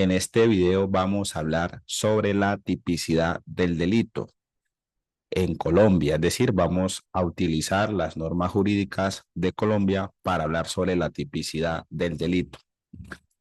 En este video vamos a hablar sobre la tipicidad del delito en Colombia, es decir, vamos a utilizar las normas jurídicas de Colombia para hablar sobre la tipicidad del delito.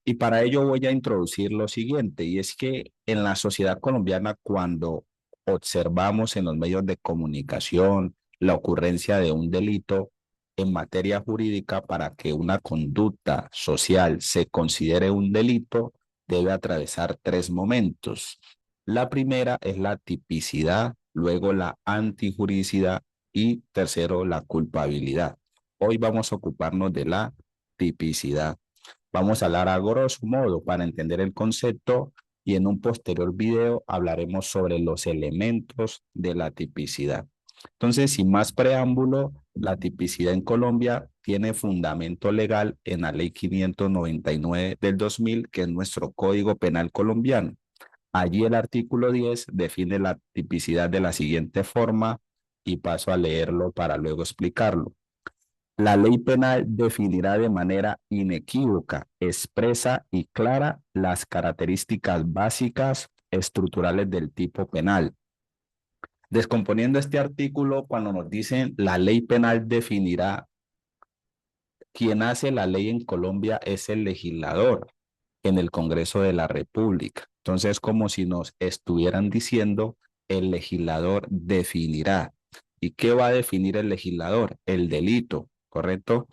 Y para ello voy a introducir lo siguiente, y es que en la sociedad colombiana, cuando observamos en los medios de comunicación la ocurrencia de un delito en materia jurídica, para que una conducta social se considere un delito, debe atravesar tres momentos. La primera es la tipicidad, luego la antijuridicidad y tercero, la culpabilidad. Hoy vamos a ocuparnos de la tipicidad. Vamos a hablar a grosso modo para entender el concepto y en un posterior video hablaremos sobre los elementos de la tipicidad. Entonces, sin más preámbulo, la tipicidad en Colombia tiene fundamento legal en la Ley 599 del 2000, que es nuestro Código Penal colombiano. Allí el artículo 10 define la tipicidad de la siguiente forma y paso a leerlo para luego explicarlo. La ley penal definirá de manera inequívoca, expresa y clara las características básicas estructurales del tipo penal. Descomponiendo este artículo, cuando nos dicen la ley penal definirá, quien hace la ley en Colombia es el legislador en el Congreso de la República. Entonces, como si nos estuvieran diciendo, el legislador definirá. ¿Y qué va a definir el legislador? El delito, ¿correcto?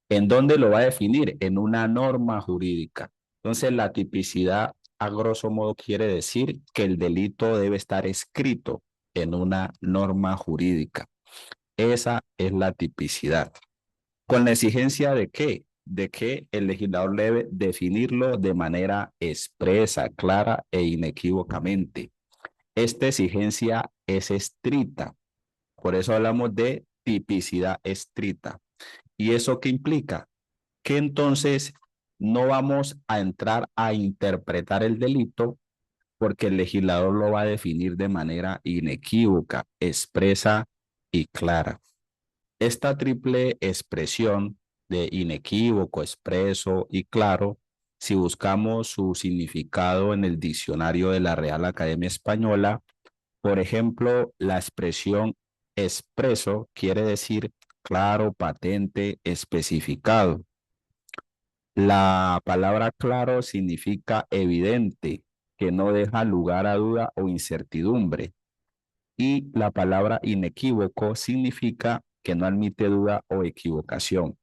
¿En dónde lo va a definir? En una norma jurídica. Entonces, la tipicidad, a grosso modo, quiere decir que el delito debe estar escrito en una norma jurídica. Esa es la tipicidad. ¿Con la exigencia de qué? De que el legislador debe definirlo de manera expresa, clara e inequívocamente. Esta exigencia es estricta. Por eso hablamos de tipicidad estricta. ¿Y eso qué implica? Que entonces no vamos a entrar a interpretar el delito, porque el legislador lo va a definir de manera inequívoca, expresa y clara. Esta triple expresión de inequívoco, expreso y claro, si buscamos su significado en el diccionario de la Real Academia Española, por ejemplo, la expresión expreso quiere decir claro, patente, especificado. La palabra claro significa evidente, que no deja lugar a duda o incertidumbre. Y la palabra inequívoco significa que no admite duda o equivocación.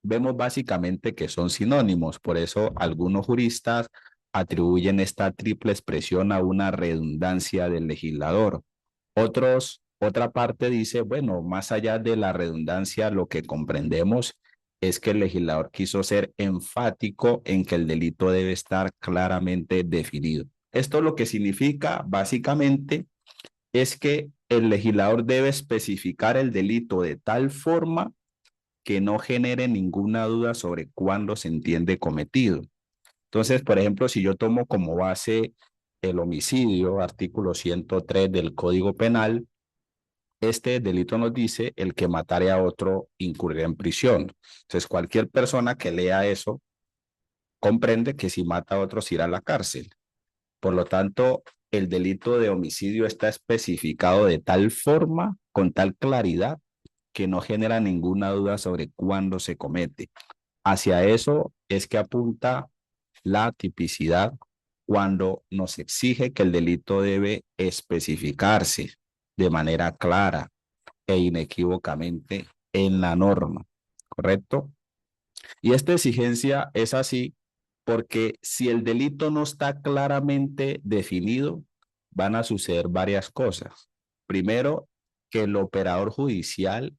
Vemos básicamente que son sinónimos, por eso algunos juristas atribuyen esta triple expresión a una redundancia del legislador. Otra parte dice, bueno, más allá de la redundancia, lo que comprendemos es que el legislador quiso ser enfático en que el delito debe estar claramente definido. Esto lo que significa básicamente es que el legislador debe especificar el delito de tal forma que no genere ninguna duda sobre cuándo se entiende cometido. Entonces, por ejemplo, si yo tomo como base el homicidio, artículo 103 del Código Penal, este delito nos dice el que matare a otro incurrirá en prisión. Entonces, cualquier persona que lea eso comprende que si mata a otro se irá a la cárcel. Por lo tanto, el delito de homicidio está especificado de tal forma, con tal claridad, que no genera ninguna duda sobre cuándo se comete. Hacia eso es que apunta la tipicidad cuando nos exige que el delito debe especificarse de manera clara e inequívocamente en la norma, ¿correcto? Y esta exigencia es así porque si el delito no está claramente definido, van a suceder varias cosas. Primero, que el operador judicial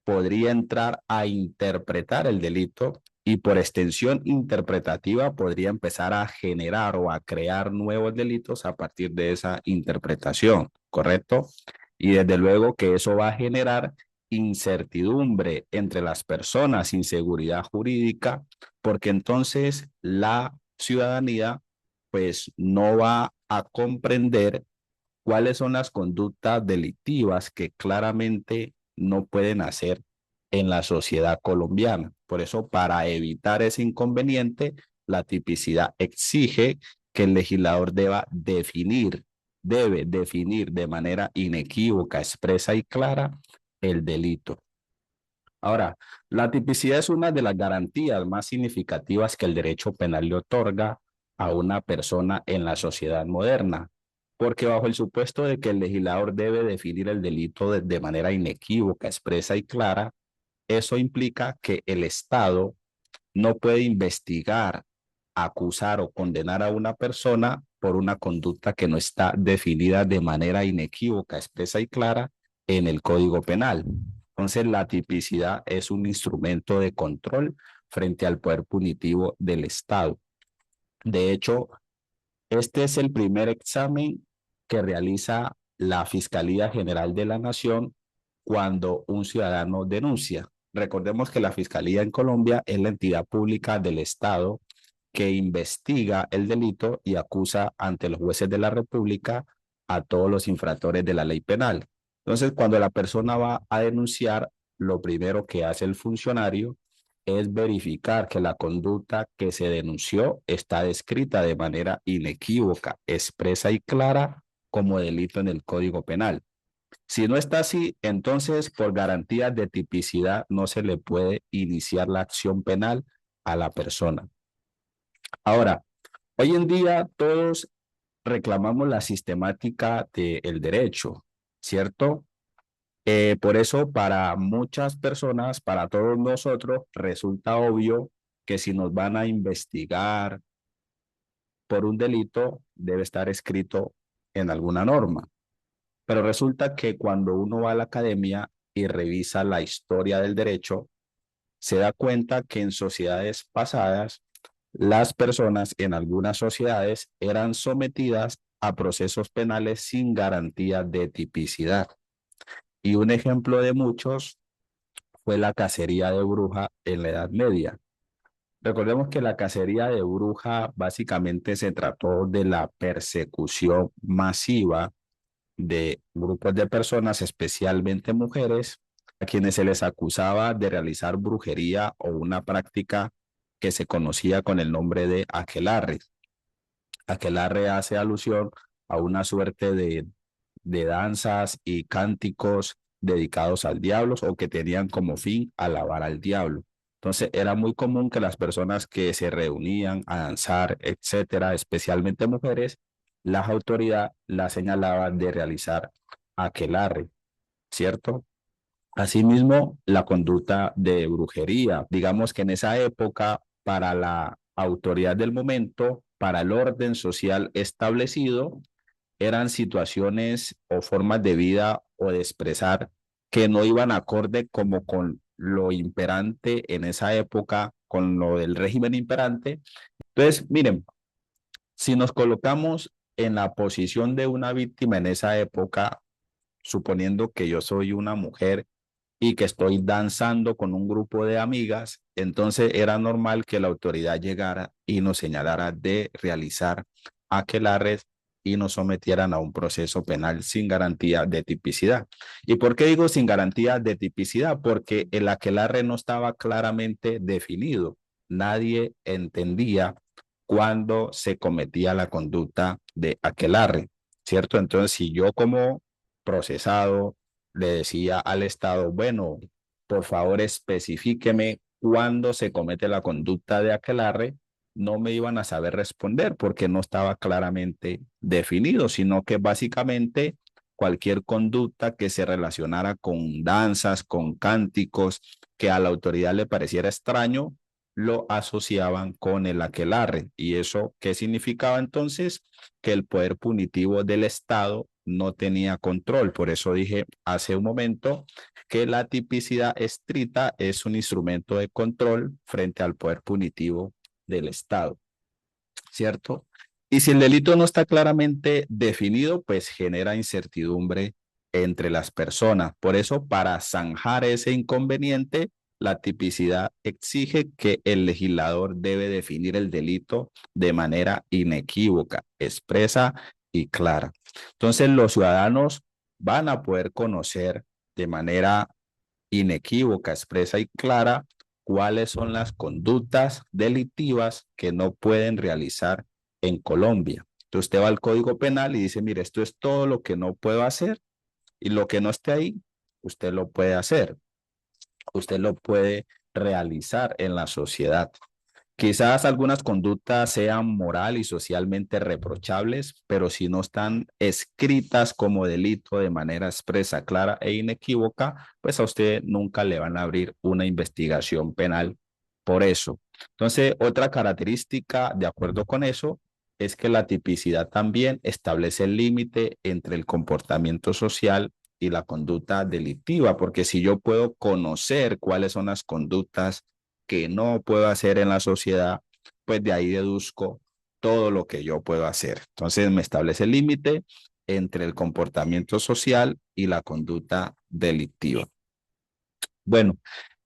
podría entrar a interpretar el delito y por extensión interpretativa podría empezar a generar o a crear nuevos delitos a partir de esa interpretación, ¿correcto? Y desde luego que eso va a generar incertidumbre entre las personas, inseguridad jurídica, porque entonces la ciudadanía pues no va a comprender cuáles son las conductas delictivas que claramente no pueden hacer en la sociedad colombiana. Por eso, para evitar ese inconveniente, La tipicidad exige que el legislador debe definir de manera inequívoca, expresa y clara el delito. Ahora, la tipicidad es una de las garantías más significativas que el derecho penal le otorga a una persona en la sociedad moderna, porque bajo el supuesto de que el legislador debe definir el delito de manera inequívoca, expresa y clara, eso implica que el Estado no puede investigar, acusar o condenar a una persona por una conducta que no está definida de manera inequívoca, expresa y clara en el Código Penal. Entonces, la tipicidad es un instrumento de control frente al poder punitivo del Estado. De hecho, este es el primer examen que realiza la Fiscalía General de la Nación cuando un ciudadano denuncia. Recordemos que la Fiscalía en Colombia es la entidad pública del Estado que investiga el delito y acusa ante los jueces de la República a todos los infractores de la ley penal. Entonces, cuando la persona va a denunciar, lo primero que hace el funcionario es verificar que la conducta que se denunció está descrita de manera inequívoca, expresa y clara como delito en el Código Penal. Si no está así, entonces por garantía de tipicidad no se le puede iniciar la acción penal a la persona. Ahora, hoy en día todos reclamamos la sistemática del derecho, ¿cierto? Por eso para muchas personas, para todos nosotros, resulta obvio que si nos van a investigar por un delito, debe estar escrito en alguna norma. Pero resulta que cuando uno va a la academia y revisa la historia del derecho, se da cuenta que en sociedades pasadas, las personas en algunas sociedades eran sometidas a procesos penales sin garantía de tipicidad. Y un ejemplo de muchos fue la cacería de bruja en la Edad Media. Recordemos que la cacería de bruja básicamente se trató de la persecución masiva de grupos de personas, especialmente mujeres, a quienes se les acusaba de realizar brujería o una práctica que se conocía con el nombre de aquelarre. Aquelarre hace alusión a una suerte de danzas y cánticos dedicados al diablo o que tenían como fin alabar al diablo. Entonces era muy común que las personas que se reunían a danzar, etcétera, especialmente mujeres, las autoridades las señalaban de realizar aquelarre, ¿cierto? Asimismo, la conducta de brujería. Digamos que en esa época, para la autoridad del momento, para el orden social establecido, eran situaciones o formas de vida o de expresar que no iban acorde como con lo imperante en esa época, con lo del régimen imperante. Entonces, miren, si nos colocamos en la posición de una víctima en esa época, suponiendo que yo soy una mujer y que estoy danzando con un grupo de amigas, entonces era normal que la autoridad llegara y nos señalara de realizar aquelarres y nos sometieran a un proceso penal sin garantía de tipicidad. ¿Y por qué digo sin garantía de tipicidad? Porque el aquelarre no estaba claramente definido. Nadie entendía cuándo se cometía la conducta de aquelarre, ¿cierto? Entonces, si yo como procesado le decía al Estado, bueno, por favor especifíqueme cuándo se comete la conducta de aquelarre, no me iban a saber responder porque no estaba claramente definido, sino que básicamente cualquier conducta que se relacionara con danzas, con cánticos, que a la autoridad le pareciera extraño, lo asociaban con el aquelarre. ¿Y eso qué significaba entonces? Que el poder punitivo del Estado no tenía control. Por eso dije hace un momento que la tipicidad estricta es un instrumento de control frente al poder punitivo del Estado, ¿cierto? Y si el delito no está claramente definido, pues genera incertidumbre entre las personas. Por eso, para zanjar ese inconveniente, la tipicidad exige que el legislador debe definir el delito de manera inequívoca, expresa y clara. Entonces, los ciudadanos van a poder conocer de manera inequívoca, expresa y clara cuáles son las conductas delictivas que no pueden realizar en Colombia. Entonces usted va al Código Penal y dice, mire, esto es todo lo que no puedo hacer y lo que no esté ahí, usted lo puede hacer, usted lo puede realizar en la sociedad. Quizás algunas conductas sean moral y socialmente reprochables, pero si no están escritas como delito de manera expresa, clara e inequívoca, pues a usted nunca le van a abrir una investigación penal por eso. Entonces, otra característica, de acuerdo con eso, es que la tipicidad también establece el límite entre el comportamiento social y la conducta delictiva, porque si yo puedo conocer cuáles son las conductas que no puedo hacer en la sociedad, pues de ahí deduzco todo lo que yo puedo hacer. Entonces me establece el límite entre el comportamiento social y la conducta delictiva. Bueno,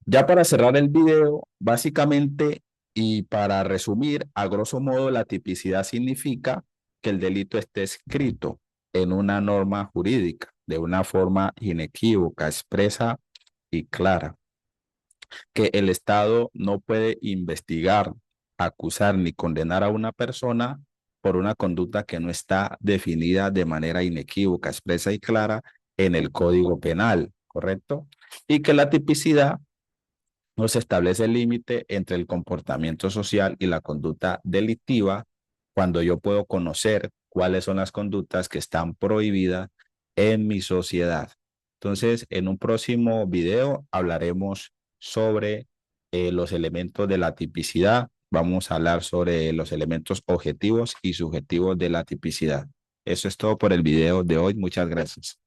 ya para cerrar el video, básicamente y para resumir, a grosso modo, la tipicidad significa que el delito esté escrito en una norma jurídica de una forma inequívoca, expresa y clara, que el Estado no puede investigar, acusar ni condenar a una persona por una conducta que no está definida de manera inequívoca, expresa y clara en el Código Penal, ¿correcto? Y que la tipicidad nos establece el límite entre el comportamiento social y la conducta delictiva cuando yo puedo conocer cuáles son las conductas que están prohibidas en mi sociedad. Entonces, en un próximo video hablaremos sobre los elementos de la tipicidad. Vamos a hablar sobre los elementos objetivos y subjetivos de la tipicidad. Eso es todo por el video de hoy. Muchas gracias.